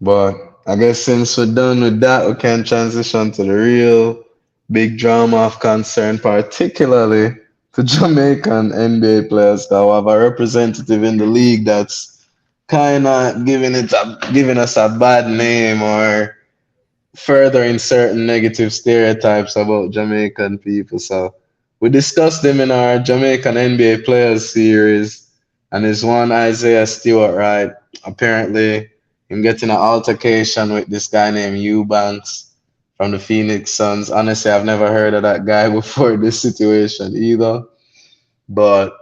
But I guess since we're done with that, we can transition to the real big drama of concern, particularly to Jamaican NBA players that have a representative in the league that's kind of giving us a bad name or furthering certain negative stereotypes about Jamaican people. So we discussed them in our Jamaican NBA players series, and there's one Isaiah Stewart, right? Apparently, him getting an altercation with this guy named Eubanks from the Phoenix Suns. Honestly, I've never heard of that guy before this situation either. But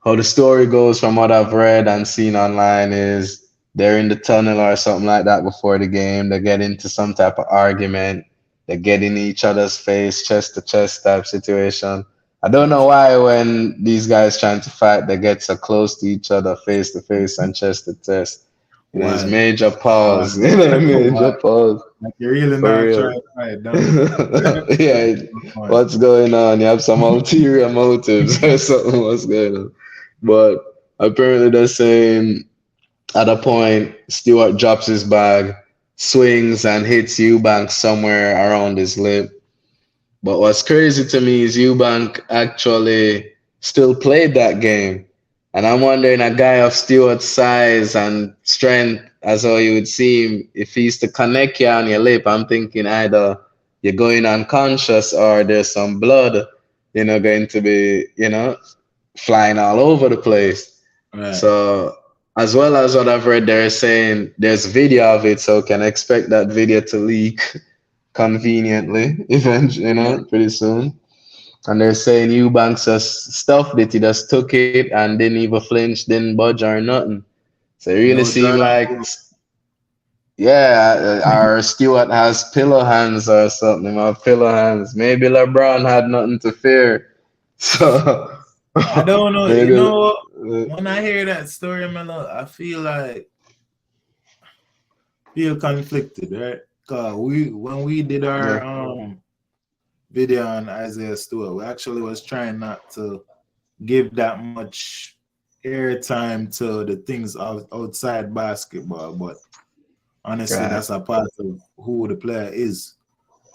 how the story goes from what I've read and seen online is they're in the tunnel or something like that before the game. They get into some type of argument. They get in each other's face, chest to chest type situation. I don't know why when these guys trying to fight, they get so close to each other, face to face and chest to chest. You know, it's Why? major Why? pause. You know, major Why? pause Like you're really for not real. trying to fight, don't you? Yeah, Why? what's going on? You have some ulterior motives or something. What's going on? But apparently, they're saying at a point, Stewart drops his bag, swings, and hits Eubank somewhere around his lip. But what's crazy to me is Eubank actually still played that game. And I'm wondering, a guy of Stewart's size and strength, as how you would see him, if he's to connect you on your lip, I'm thinking either you're going unconscious or there's some blood, going to be, flying all over the place. Right. So, as well as what I've read, they're saying there's video of it, so can expect that video to leak conveniently, eventually, pretty soon. And they're saying Eubanks just stuffed it. He just took it and didn't even flinch, didn't budge or nothing. So it really No seemed Jordan like, proof. yeah, our Stewart has pillow hands or something. Or pillow hands. Maybe LeBron had nothing to fear. So I don't know. You maybe. know what? When I hear that story, Mello, I feel conflicted, right? Cause when we did our Yeah, video on Isaiah Stewart, we actually was trying not to give that much airtime to the things outside basketball, but honestly, right. that's a part of who the player is,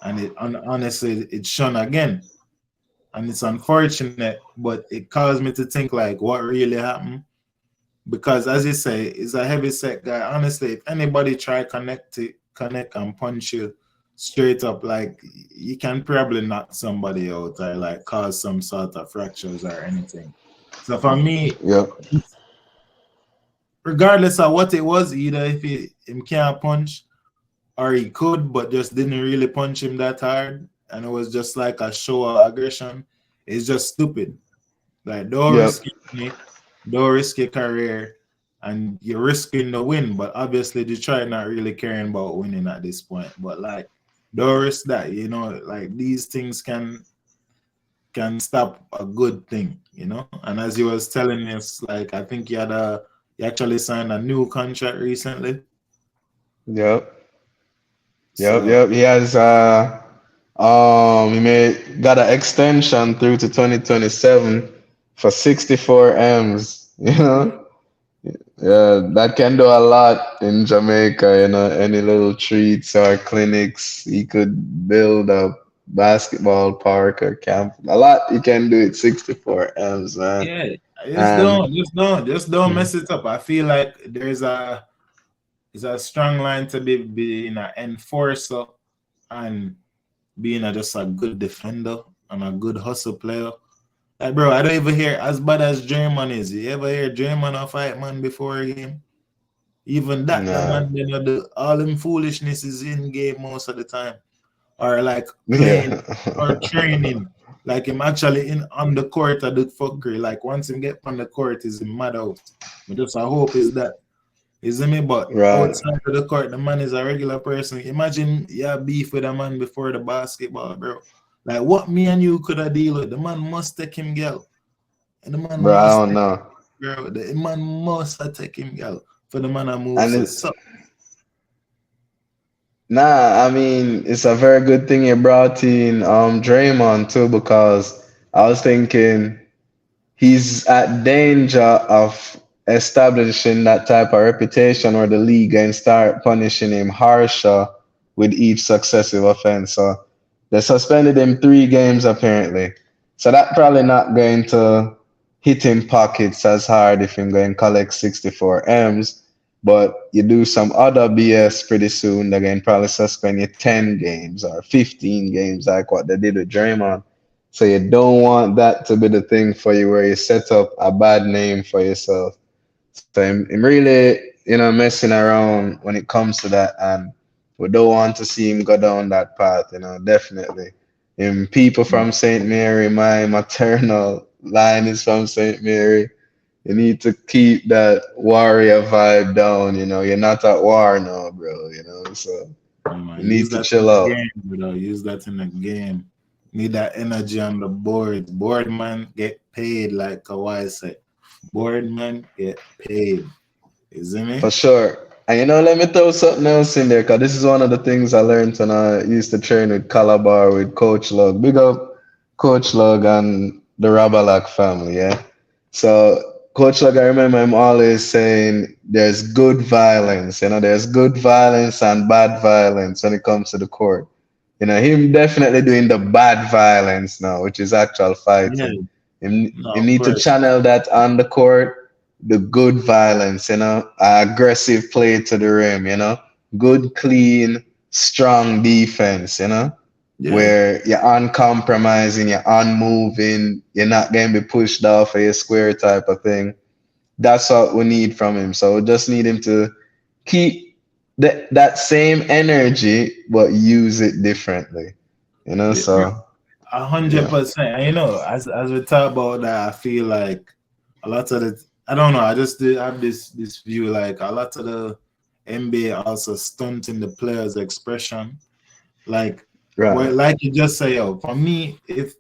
and honestly, it's shown again, and it's unfortunate, but it caused me to think like, what really happened? Because as you say, he's a heavy set guy. Honestly, if anybody try connect and punch you straight up, like you can probably knock somebody out or like cause some sort of fractures or anything. So for me, Yep. regardless of what it was, either if him can't punch or he could, but just didn't really punch him that hard, and it was just like a show of aggression, it's just stupid. Like don't Yep. risk it, don't risk your career, and you're risking the win. But obviously, Detroit not really caring about winning at this point. But like, don't risk that. Like these things can stop a good thing. And as you was telling us, like I think you actually signed a new contract recently. Yep. Yep. So Yep. He has got an extension through to 2027 for 64 M's. Yeah, that can do a lot in Jamaica, any little treats or clinics. He could build a basketball park or camp. A lot he can do at 64 M's, man. yeah, And just don't mess it up. I feel like there's a strong line to be being an enforcer and being just a good defender and a good hustle player. Like, bro, I don't even hear as bad as Draymond is. You ever hear Draymond a fight man before a game? Even that, the nah, man, all them foolishness is in game most of the time, or like playing yeah, or training. Like him actually in on the court of the fuckery. Like once him get on the court, is him mad out. But just I hope is that. Isn't me? But right. outside of the court, the man is a regular person. Imagine you have beef with a man before the basketball, bro. Like what me and you could have deal with. The man must take him, girl. And the man Bro, I must don't take know. girl. The man must have take him, girl. For the man to move And so, it, so nah, I mean, it's a very good thing you brought in Draymond too, because I was thinking he's at danger of establishing that type of reputation where the league and start punishing him harsher with each successive offense. So they suspended him 3 games apparently. So that probably not going to hit him pockets as hard if him going collect 64 M's. But you do some other BS pretty soon, they're going to probably suspend you 10 games or 15 games like what they did with Draymond. So you don't want that to be the thing for you where you set up a bad name for yourself. So I'm really, messing around when it comes to that, and we don't want to see him go down that path, definitely. People from St. Mary, my maternal line is from St. Mary. You need to keep that warrior vibe down, You're not at war now, bro, so Man, you need use to that in chill the out. game, bro. Use that in the game. Need that energy on the board. Board man get paid, like Kawhi said. Board man get paid. You see For me? sure. And let me throw something else in there, because this is one of the things I learned when I used to train with Calabar with Coach Lug. Big up Coach Lug and the Rabalak family, yeah? So, Coach Lug, I remember him always saying there's good violence, there's good violence and bad violence when it comes to the court. Him definitely doing the bad violence now, which is actual Yeah. fighting. No, Him of need to course. channel that on the court, the good violence, aggressive play to the rim, good, clean, strong defense, Yeah. where you're uncompromising, you're unmoving, you're not going to be pushed off of your square type of thing. That's what we need from him. So we just need him to keep that same energy, but use it differently, Yeah. so A hundred yeah. percent. And as we talk about that, I feel like a lot of the I don't know, I just did have this view like a lot of the NBA also stunting the players' expression. Like well, Right. like you just say, yo, for me, if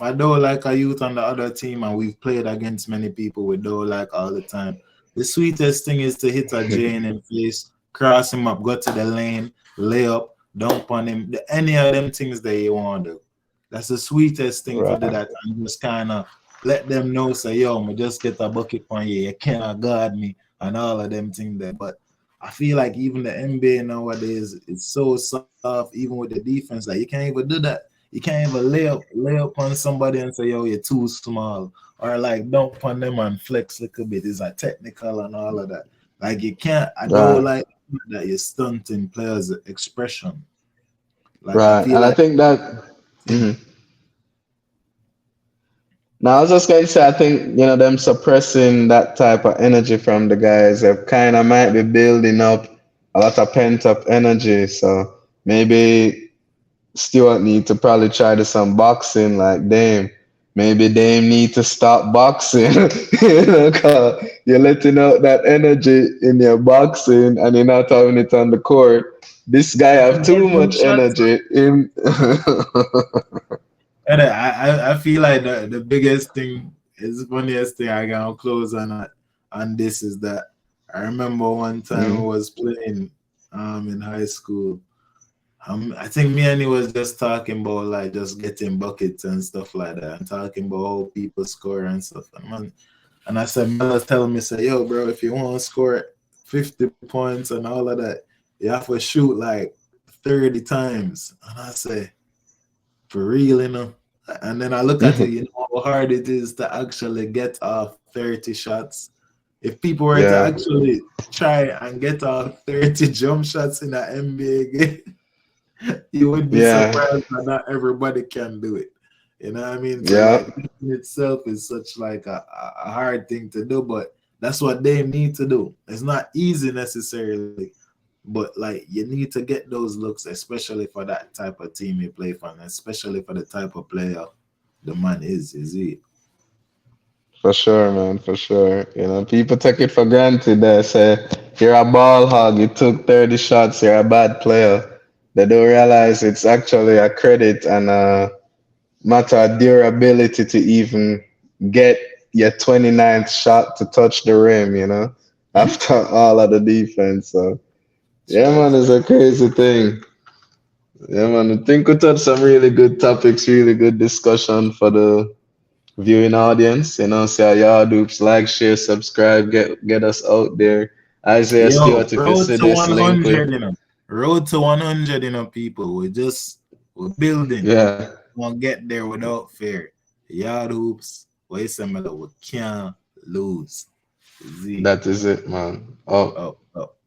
I don't like a youth on the other team and we've played against many people we don't like all the time, the sweetest thing is to hit a J in him face, cross him up, go to the lane, lay up, dunk on him, any of them things that you want to do. That's the sweetest thing for do Right. that and just kind of let them know, say, yo, me just get a bucket on you, you cannot guard me, and all of them things there. But I feel like even the NBA nowadays is so soft, even with the defense. Like you can't even do that. You can't even lay up on somebody and say, "Yo, you're too small," or like don't put them and flex a little bit. It's like technical and all of that. Like you can't. I don't Right. like that you're stunting players' expression. Like I Right. feel And I like think that. thing. Mhm. Now, I was just going to say, I think, them suppressing that type of energy from the guys, they kind of might be building up a lot of pent up energy. So maybe Stewart need to probably try to some boxing like Dame. Maybe Dame need to stop boxing, 'cause you're letting out that energy in your boxing and you're not having it on the court. This guy have You get too them much shots. energy in. And I feel like the biggest thing is the funniest thing I can close on this is that I remember one time I Mhm. was playing in high school. I think me and he was just talking about like just getting buckets and stuff like that, and talking about how people score and stuff. And I said, Mello's telling me, say, yo, bro, if you want to score 50 points and all of that, you have to shoot like 30 times. And I say, for real, And then I look at it, how hard it is to actually get off 30 shots. If people were to Yeah, actually try and get off 30 jump shots in an NBA game, you would be yeah, surprised that not everybody can do it. You know what I mean? So yeah. like in itself is such like a hard thing to do, but that's what they need to do. It's not easy necessarily, but like you need to get those looks, especially for that type of team you play for, and especially for the type of player the man is he? For sure, man, for sure. People take it for granted. They say, you're a ball hog, you took 30 shots, you're a bad player. They don't realize it's actually a credit and a matter of durability to even get your 29th shot to touch the rim, after all of the defense. So, yeah, Straight man, it's fact. a crazy thing. Yeah, man, I think we touched some really good topics, really good discussion for the viewing audience. Say YaadHoopz, like, share, subscribe, get us out there. Isaiah Yo, Stewart, if you road see to this link, 100, Road to 100, people. We're building. yeah, Won't get there without fear. YaadHoopz, what is we can't lose. Z. that is it, man. Oh. Up.